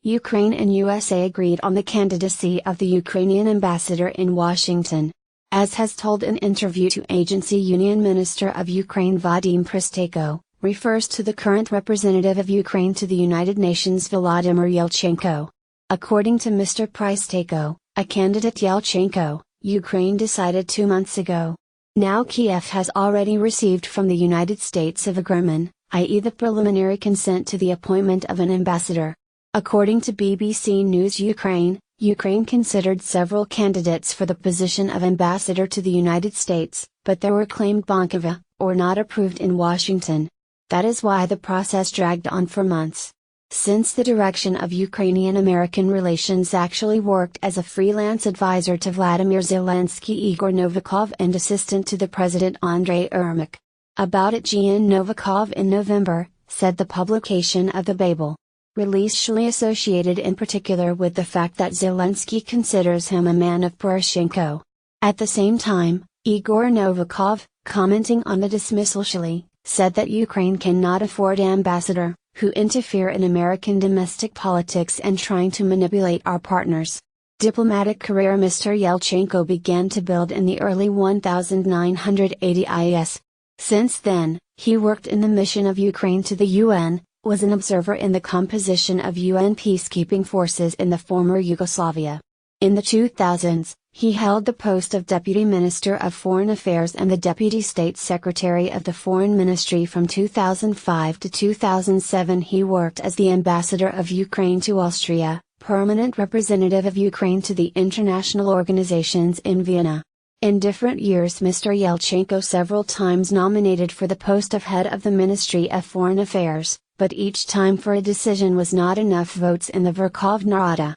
Ukraine and USA agreed on the candidacy of the Ukrainian ambassador in Washington. As has told an interview to agency Union Minister of Ukraine Vadim Pristayko, refers to the current representative of Ukraine to the United Nations Volodymyr Yelchenko. According to Mr. Pristayko, a candidate Yelchenko, Ukraine decided 2 months ago. Now Kiev has already received from the United States of agreement, i.e. the preliminary consent to the appointment of an ambassador. According to BBC News Ukraine, Ukraine considered several candidates for the position of ambassador to the United States, but they were claimed bankova, or not approved in Washington. That is why the process dragged on for months. Since the direction of Ukrainian-American relations actually worked as a freelance advisor to Vladimir Zelensky, Igor Novikov, and assistant to the president Andrei Yermak. About it, Gian Novikov in November, said the publication of the Babel release surely associated in particular with the fact that Zelensky considers him a man of Poroshenko. At the same time, Igor Novikov, commenting on the dismissal surely, said that Ukraine cannot afford ambassador who interfere in American domestic politics and trying to manipulate our partners. Diplomatic career Mr. Yelchenko began to build in the early 1980s. Since then, he worked in the mission of Ukraine to the UN, was an observer in the composition of UN peacekeeping forces in the former Yugoslavia. In the 2000s, he held the post of Deputy Minister of Foreign Affairs and the Deputy State Secretary of the Foreign Ministry from 2005 to 2007. He worked as the Ambassador of Ukraine to Austria, Permanent Representative of Ukraine to the international organizations in Vienna. In different years Mr. Yelchenko several times nominated for the post of head of the Ministry of Foreign Affairs, but each time for a decision was not enough votes in the Verkhovna Rada.